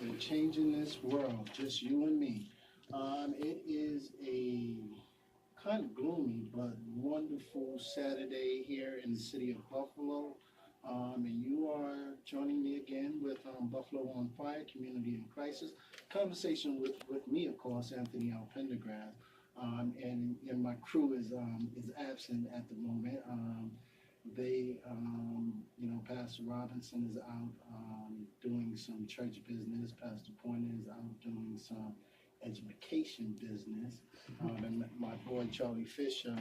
We're changing this world, just you and me. It is a kind of gloomy but wonderful Saturday here in the city of Buffalo. And you are joining me again with Buffalo on Fire, Community in Crisis. Conversation with me, of course, Anthony L. Pendergrass. And my crew is absent at the moment. Pastor Robinson is out doing some church business. Pastor Pointer is out doing some education business. And my boy Charlie Fisher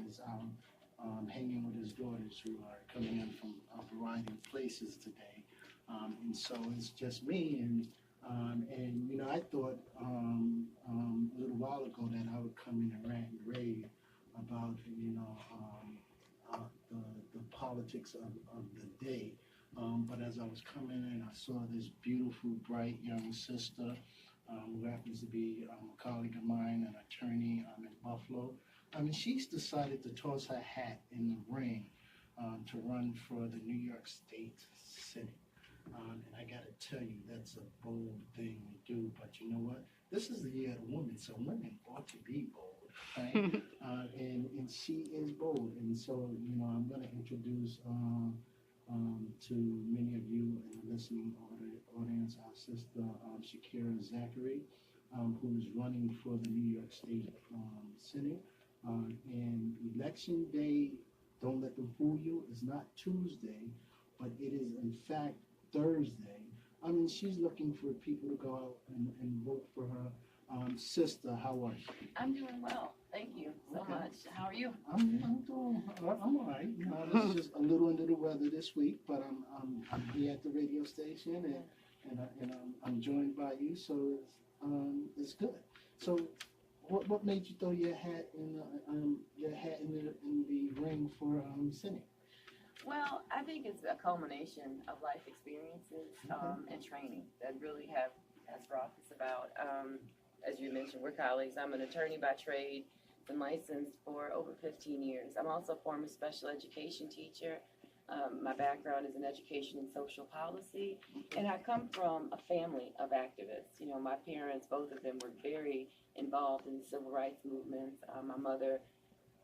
is out hanging with his daughters who are coming in from a variety of places today. And so it's just me. And I thought a little while ago that I would come in and rant and rave about, the politics of the day. But as I was coming in, I saw this beautiful, bright young sister who happens to be a colleague of mine, an attorney in Buffalo. She's decided to toss her hat in the ring to run for the New York State Senate. And I got to tell you, that's a bold thing to do. But you know what? This is the year of the woman, so women ought to be bold, right? And she is bold. And so, I'm going to introduce to many of you in the listening audience our sister Shaqurah Zachery, who's running for the New York State Senate. And election day, don't let them fool you, is not Tuesday, but it is in fact Thursday. She's looking for people to go out and vote for her. Sister, how are you? I'm doing well. Thank you so much. How are you? I'm all right. It's just a little under the weather this week, but I'm here at the radio station and I'm joined by you, so it's good. So, what made you throw your hat in the ring for Senate? Well, I think it's a culmination of life experiences and training that really has brought this about. As you mentioned, we're colleagues. I'm an attorney by trade, been licensed for over 15 years. I'm also a former special education teacher. My background is in education and social policy, and I come from a family of activists. My parents, both of them, were very involved in the civil rights movements. My mother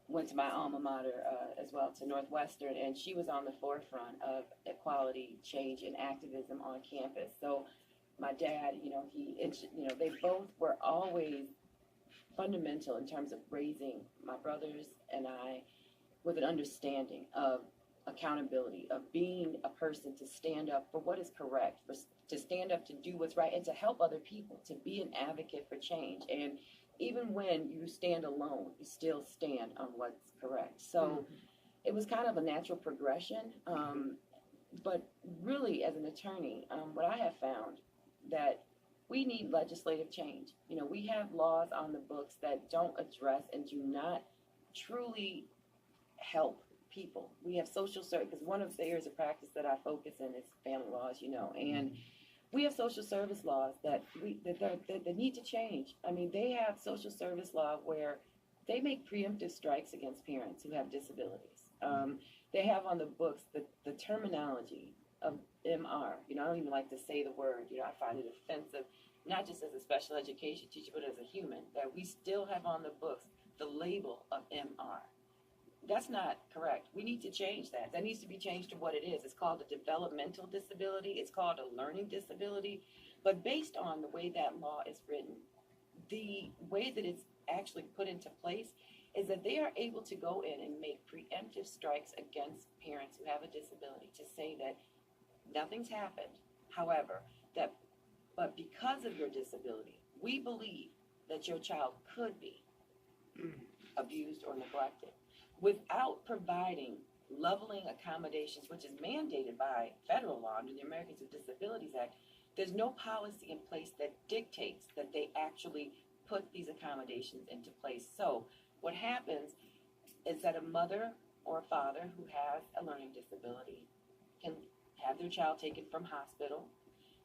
went to my alma mater as well, to Northwestern, and she was on the forefront of equality, change, and activism on campus. So my dad, they both were always fundamental in terms of raising my brothers and I with an understanding of accountability, of being a person to stand up for what is correct, to stand up to do what's right, and to help other people, to be an advocate for change. And even when you stand alone, you still stand on what's correct. So it was kind of a natural progression. But really, as an attorney, what I have found that we need legislative change. We have laws on the books that don't address and do not truly help people. We have social service, because one of the areas of practice that I focus in is family laws, and we have social service laws that need to change. They have social service law where they make preemptive strikes against parents who have disabilities. They have on the books the terminology of MR. I don't even like to say the word. I find it offensive, not just as a special education teacher, but as a human, that we still have on the books the label of MR. That's not correct. We need to change that. That needs to be changed to what it is. It's called a developmental disability. It's called a learning disability. But based on the way that law is written, the way that it's actually put into place is that they are able to go in and make preemptive strikes against parents who have a disability to say that nothing's happened. However, but because of your disability, we believe that your child could be abused or neglected, without providing leveling accommodations, which is mandated by federal law under the Americans with Disabilities Act. There's no policy in place that dictates that they actually put these accommodations into place. So what happens is that a mother or a father who has a learning disability can have their child taken from hospital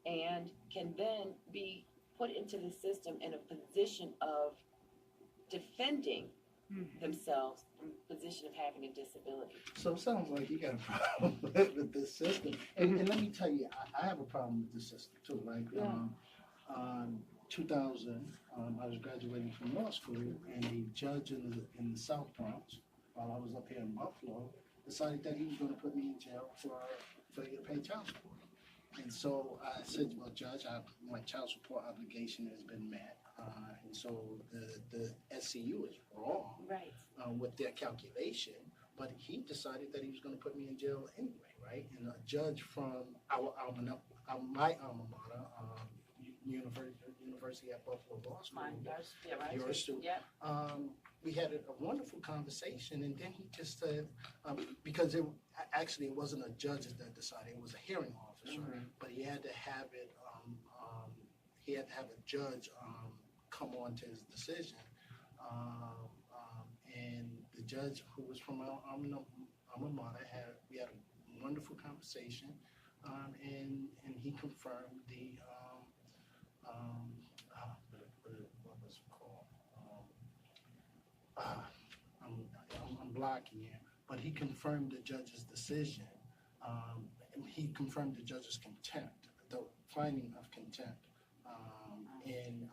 and can then be put into the system in a position of defending themselves from a position of having a disability. So it sounds like you got a problem with this system. And let me tell you, I have a problem with the system too. Like, Yeah. 2000, I was graduating from law school, and a judge in the South Bronx, while I was up here in Buffalo, decided that he was going to put me in jail for failure to pay child support. And so I said, well, Judge, my child support obligation has been met. And so the SCU is wrong Right. with their calculation, but he decided that he was going to put me in jail anyway, right? And a judge from my alma mater, University at Buffalo Law School, Mine does. Yeah, right. yours too. Yep. We had a wonderful conversation, and then he just said, because it wasn't a judge that decided, it was a hearing officer, but he had to have it, he had to have a judge come on to his decision. And the judge, who was from our alma mater, we had a wonderful conversation, and he confirmed what was it called? I'm blocking here, but he confirmed the judge's decision. He confirmed the judge's contempt, the finding of contempt, and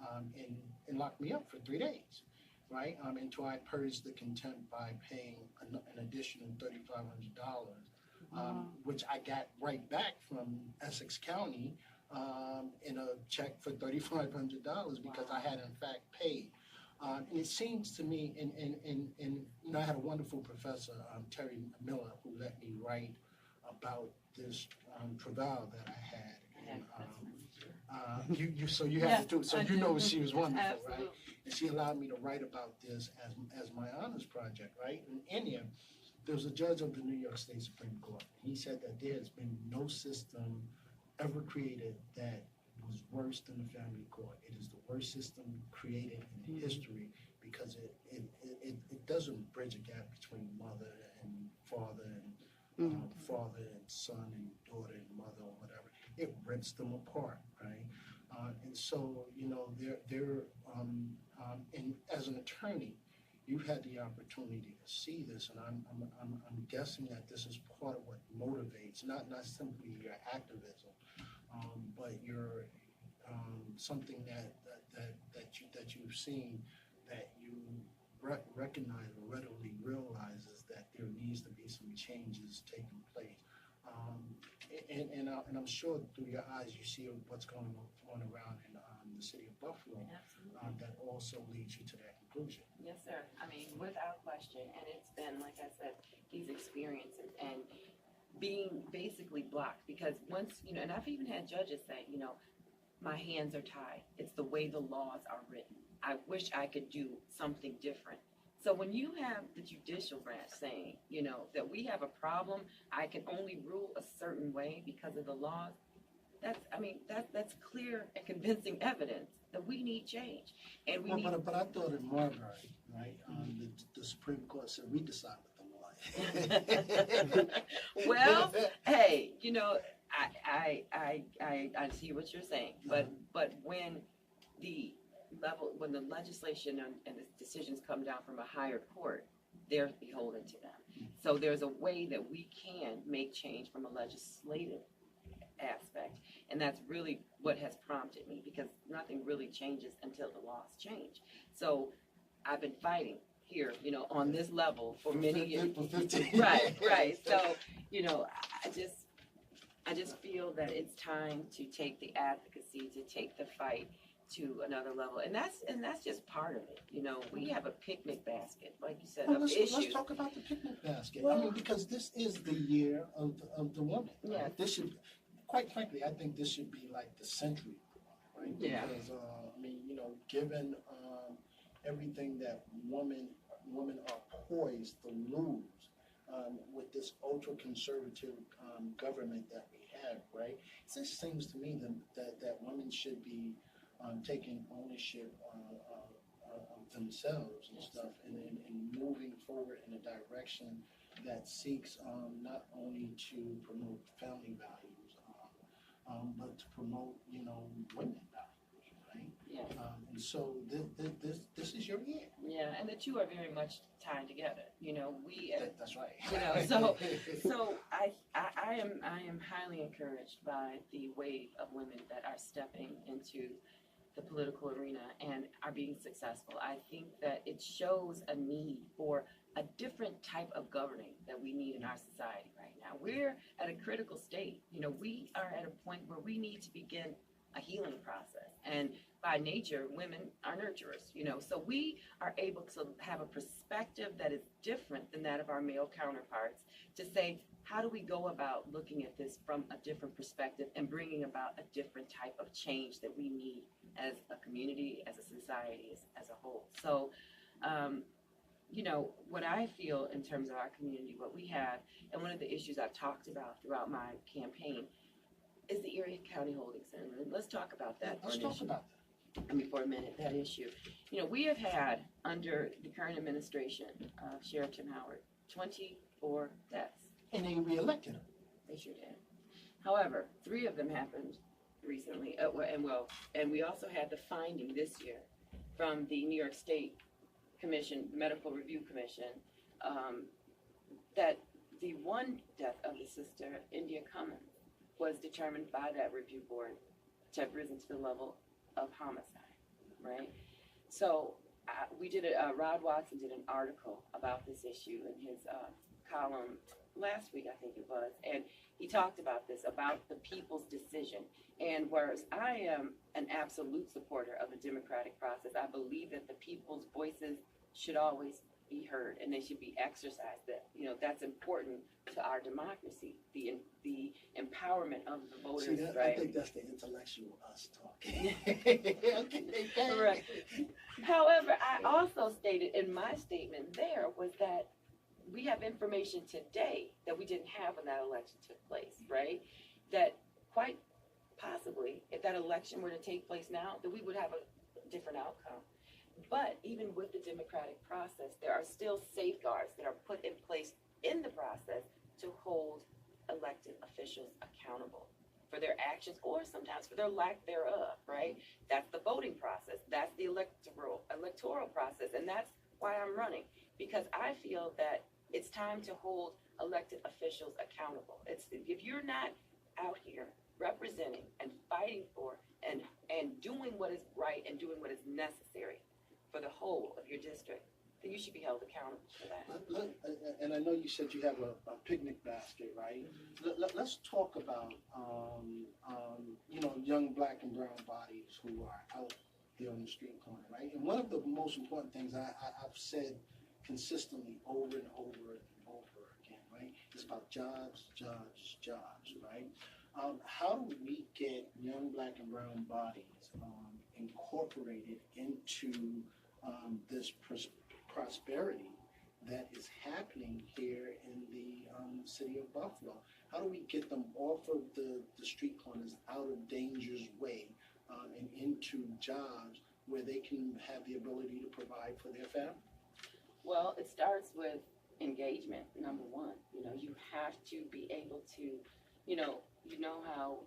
locked me up for 3 days, right? Until I purged the contempt by paying an additional $3,500, which I got right back from Essex County in a check for $3,500 because I had in fact paid. And it seems to me, and I had a wonderful professor, Terry Miller, who let me write about this travail that I had. And you have to, so you know she was wonderful, right? And she allowed me to write about this as my honors project, right? And in here, there was a judge of the New York State Supreme Court. He said that there has been no system ever created that was worse than the family court. It is the worst system created in history because it doesn't bridge a gap between mother and father and father and son and daughter and mother or whatever. It rips them apart, right? And so, and as an attorney, you've had the opportunity to see this, and I'm guessing that this is part of what motivates, not simply your activism, but your something that you've seen, that you recognize or readily realizes that there needs to be some changes taking place. And I'm sure through your eyes you see what's going on around in the city of Buffalo. That also leads you to that conclusion. Yes, sir. I mean, without question. And it's been, like I said, these experiences and being basically blocked because once, and I've even had judges say, my hands are tied. It's the way the laws are written. I wish I could do something different. So when you have the judicial branch saying, that we have a problem, I can only rule a certain way because of the laws, that's clear and convincing evidence that we need change. And we need. But I thought in Marbury, right, the Supreme Court said we decide what the law is. Well, hey, I see what you're saying, but when the legislation and the decisions come down from a higher court, they're beholden to them. So there's a way that we can make change from a legislative aspect, and that's really what has prompted me, because nothing really changes until the laws change. So I've been fighting here, on this level for many years. Right. So, I just feel that it's time to take the advocacy, to take the fight to another level, and that's just part of it. We have a picnic basket, like you said, of issues. Let's talk about the picnic basket. Because this is the year of the woman. Right? Yeah. This should, quite frankly, I think this should be like the century, right? Yeah. Because given everything that women are poised to lose with this ultra-conservative government that we have, right? It just seems to me that women should be taking ownership of themselves and stuff, and moving forward in a direction that seeks not only to promote family values, but to promote, women values, right? Yeah. And so this is your year. Yeah, and the two are very much tied together. That's right. So I am highly encouraged by the wave of women that are stepping into the political arena and are being successful. I think that it shows a need for a different type of governing that we need in our society right now. We're at a critical state. You know, we are at a point where we need to begin a healing process. And by nature, women are nurturers, you know, so we are able to have a perspective that is different than that of our male counterparts to say, how do we go about looking at this from a different perspective and bringing about a different type of change that we need as a community, as a society, as a whole. So, you know, what I feel in terms of our community, what we have, and one of the issues I've talked about throughout my campaign is the Erie County Holding Center. Let's talk about that. Let's talk about that. I mean, for a minute, that issue. You know, we have had, under the current administration of Sheriff Tim Howard, 24 deaths. And they reelected him. They sure did. However, 3 of them happened recently. And we also had the finding this year from the New York State Commission, Medical Review Commission, that the one death of the sister, India Cummins, was determined by that review board to have risen to the level of homicide, right? So we did Rod Watson did an article about this issue in his column last week, I think it was, and he talked about this, about the people's decision. And whereas I am an absolute supporter of the democratic process, I believe that the people's voices should always be heard and they should be exercised. That, you know, that's important to our democracy, the empowerment of the voters. See, right? I think that's the intellectual us talking. Okay, Correct. However, I also stated in my statement there was that we have information today that we didn't have when that election took place, right? That quite possibly, if that election were to take place now, that we would have a different outcome. But even with the democratic process, there are still safeguards that are put in place in the process to hold elected officials accountable for their actions or sometimes for their lack thereof, right? That's the voting process. That's the electoral process. And that's why I'm running, because I feel that it's time to hold elected officials accountable. If you're not out here representing and fighting for and doing what is right and doing what is necessary for the whole of your district, then you should be held accountable for that. And I know you said you have a picnic basket, right? Let's talk about you know, young black and brown bodies who are out there on the street corner, right? And one of the most important things I've said consistently over and over and over again, right? It's about jobs, right? How do we get young black and brown bodies incorporated into this prosperity that is happening here in the city of Buffalo? How do we get them off of the street corners, out of danger's way, and into jobs where they can have the ability to provide for their family? Well, it starts with engagement, number one. You know, you have to be able to, you know how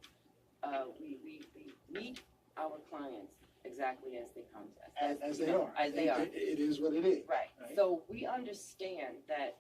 we meet our clients exactly as they come to us. As they are. As they are. It is what it is. Right. So we understand that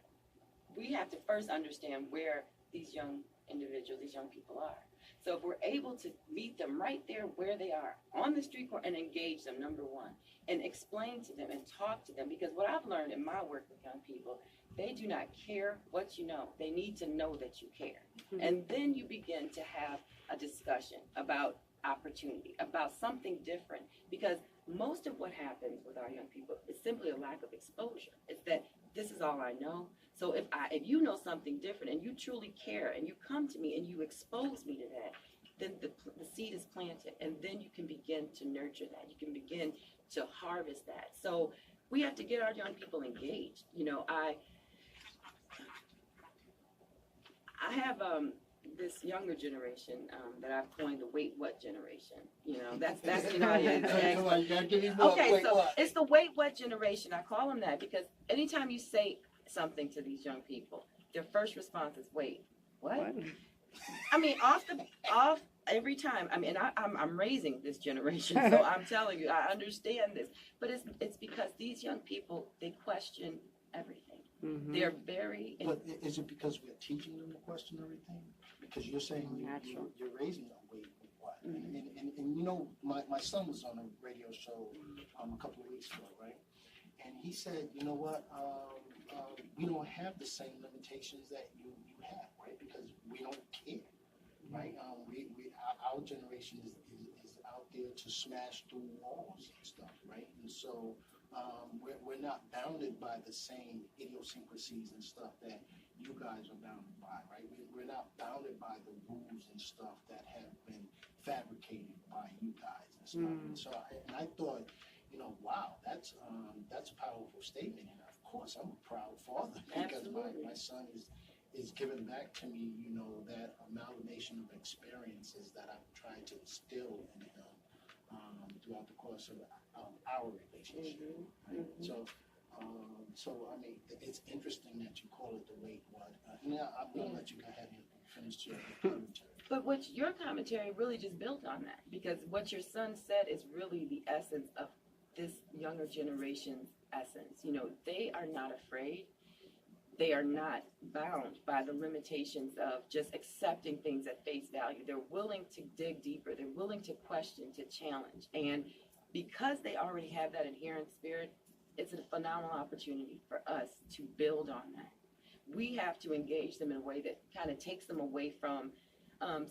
we have to first understand where these young individuals, these young people are. So if we're able to meet them right there where they are, on the street corner, and engage them, number one, and explain to them and talk to them, because what I've learned in my work with young people, they do not care what you know. They need to know that you care. Mm-hmm. And then you begin to have a discussion about opportunity, about something different, because most of what happens with our young people is simply a lack of exposure. It's that this is all I know. So if you know something different and you truly care and you come to me and you expose me to that, then the seed is planted, and then you can begin to nurture that. You can begin to harvest that. So we have to get our young people engaged. You know, I have this younger generation that I've coined the wait what generation. You know, that's you know, Come on, you gotta give me more. Okay, wait, so what? it's the wait what generation. I call them that because anytime you say something to these young people, their first response is wait, what? I mean, off every time. I mean, I'm raising this generation, so I'm telling you, I understand this. But it's because these young people, they question everything. Mm-hmm. They're very. But is it because we're teaching them to question everything? Because you're saying you're raising them. what? And you know, my son was on a radio show a couple of weeks ago, right? And he said, you know what, we don't have the same limitations that you have, right? Because we don't care, right? Our generation is out there to smash through walls and stuff, right? And so we're not bounded by the same idiosyncrasies and stuff that you guys are bounded by, right? We're not bounded by the rules and stuff that have been fabricated by you guys and stuff. And so I thought, you know, wow, that's a powerful statement. And of course, I'm a proud father because my son is giving back to me, you know, that amalgamation of experiences that I've tried to instill in him throughout the course of our relationship. Right? So I mean, it's interesting that you call it the wait what. Now I'm gonna let you go ahead and finish your commentary. But what your commentary really just built on that, because what your son said is really the essence of this younger generation's essence. You know, they are not afraid. They are not bound by the limitations of just accepting things at face value. They're willing to dig deeper. They're willing to question, to challenge. And because they already have that inherent spirit, it's a phenomenal opportunity for us to build on that. We have to engage them in a way that kind of takes them away from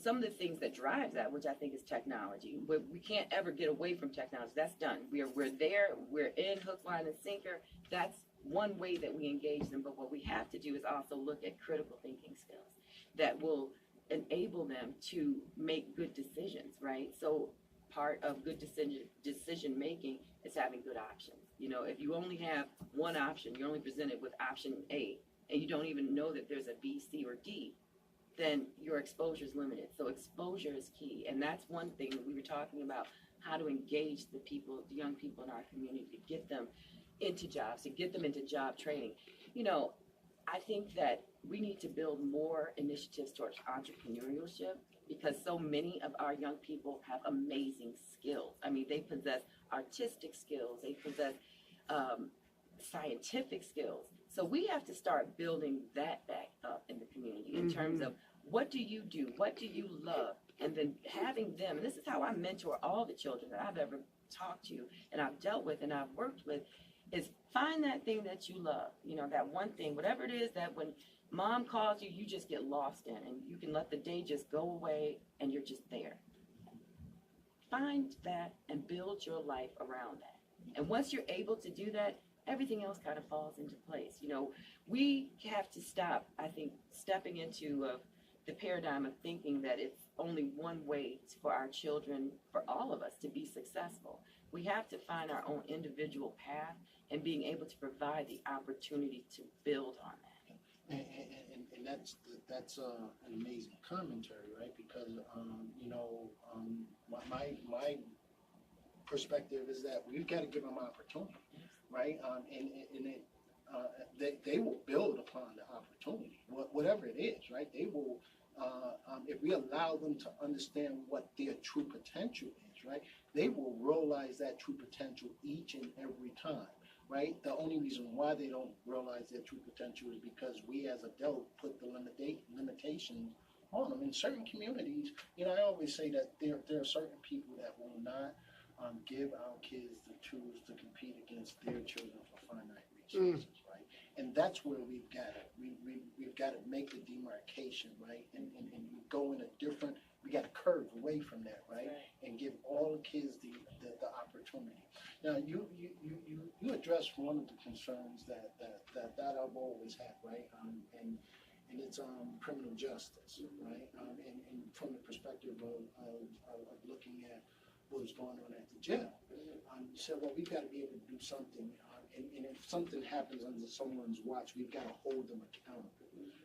some of the things that drives that, which I think is technology. We can't ever get away from technology. That's done. We're there. We're in hook, line, and sinker. That's one way that we engage them. But what we have to do is also look at critical thinking skills that will enable them to make good decisions, right? So part of good decision making is having good options. You know, if you only have one option, you're only presented with option A, and you don't even know that there's a B, C, or D, then your exposure is limited. So exposure is key. And that's one thing that we were talking about, how to engage the people, the young people in our community, to get them into jobs, to get them into job training. You know, I think that we need to build more initiatives towards entrepreneurship, because so many of our young people have amazing skills. I mean, they possess artistic skills, they possess scientific skills. So we have to start building that back up in the community in terms of what do you do, what do you love, and then having them, and this is how I mentor all the children that I've ever talked to and I've dealt with and I've worked with, is find that thing that you love, you know, that one thing, whatever it is that when mom calls you, you just get lost in, and you can let the day just go away and you're just there. Find that and build your life around that. And once you're able to do that, everything else kind of falls into place. You know, we have to stop, I think, stepping into the paradigm of thinking that it's only one way for our children, for all of us, to be successful. We have to find our own individual path and being able to provide the opportunity to build on that. And that's an amazing commentary, right? Because you know, my perspective is that we've got to give them opportunity, right? They will build upon the opportunity, whatever it is, right? They will, if we allow them to understand what their true potential is, right? They will realize that true potential each and every time. Right? The only reason why they don't realize their true potential is because we as adults put the limitations on them. In certain communities, you know, I always say that there are certain people that will not give our kids the tools to compete against their children for finite resources, right? And that's where we've got to make the demarcation, right? And go in a different, we got to curve away from that, right? And give all the kids the opportunity. Now, you addressed one of the concerns that I've always had, right? And it's criminal justice, right? And from the perspective of looking at what's going on at the jail. You said, well, we've got to be able to do something. And if something happens under someone's watch, we've got to hold them accountable,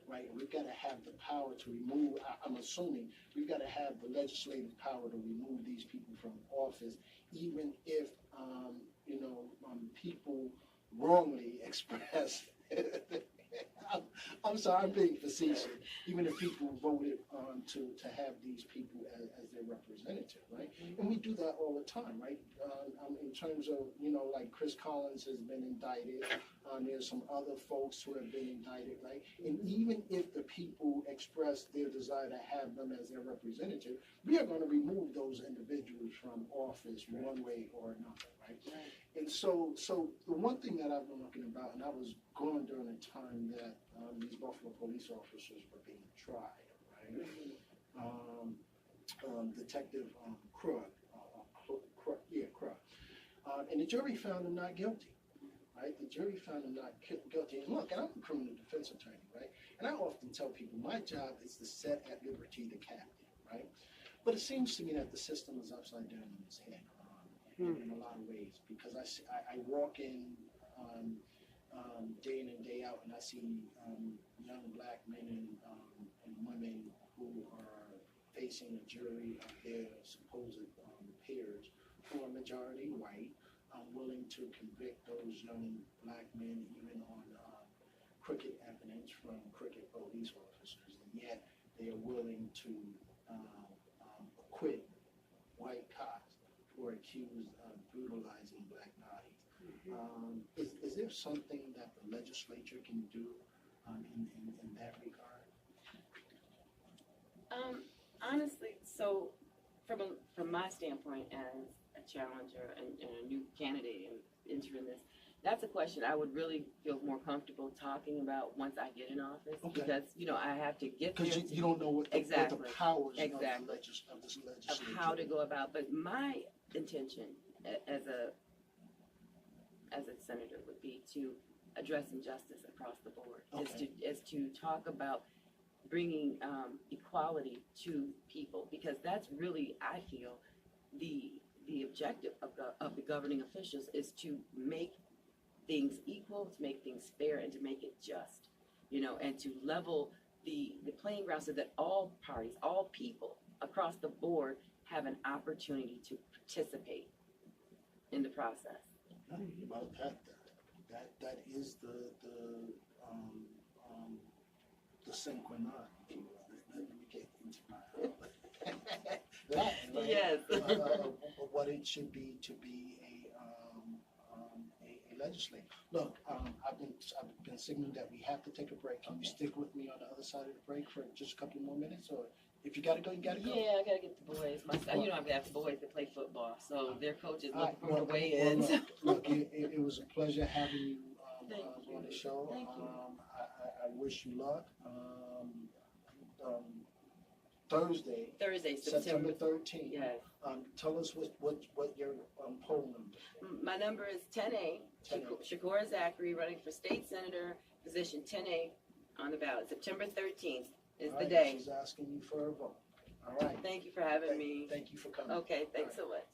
right? We've got to have the power to remove, I'm assuming, we've got to have the legislative power to remove these people from office, even if, you know, people wrongly express I'm sorry, I'm being facetious. Even if people voted to have these people as their representative, right? And we do that all the time, right? In terms of, like Chris Collins has been indicted. There's some other folks who have been indicted, right? And even if the people express their desire to have them as their representative, we are going to remove those individuals from office one way or another, right? And so the one thing that I've been looking about, and I was going during the time that these Buffalo police officers were being tried, right? Detective Krug, and the jury found him not guilty, right? The jury found him not guilty. And look, and I'm a criminal defense attorney, right? And I often tell people my job is to set at liberty the captive, right? But it seems to me that the system is upside down in his head in a lot of ways, because I walk in day in and day out, and I see young black men and women who are facing a jury of their supposed peers who are majority white, willing to convict those young black men even on crooked evidence from crooked police officers, and yet they are willing to acquit white cops who are accused of brutalizing black bodies. Is there something that the legislature can do in that regard? Honestly, so from my standpoint as a challenger and a new candidate entering this, that's a question I would really feel more comfortable talking about once I get in office, because I have to get there. Because you don't know what the powers of this legislature of how to go about. But my intention as a senator would be to address injustice across the board. Is to talk about bringing equality to people, because that's really, I feel, the objective of the governing officials is to make things equal, to make things fair, and to make it just, and to level the playing ground so that all parties, all people across the board have an opportunity to participate in the process. About that is the sine qua non, if you will. Let me get into my Latin, right? Yes. What it should be to be a legislator. Look, I've been signaling that we have to take a break. Can you stick with me on the other side of the break for just a couple more minutes, or if you gotta go, you gotta go? Yeah, I gotta get the boys. I've got boys that play football, so their coach is looking for the way in. Look, it was a pleasure having you on the show. Thank you. I wish you luck. Thursday, September 13th. Yes. Tell us what your poll number is. My number is 10A. 10A. Shaqurah Zachery, running for state senator, position 10A on the ballot. September 13th is the day. She's asking you for a vote. All right. Thank you for having me. Thank you for coming. Okay, thanks so much.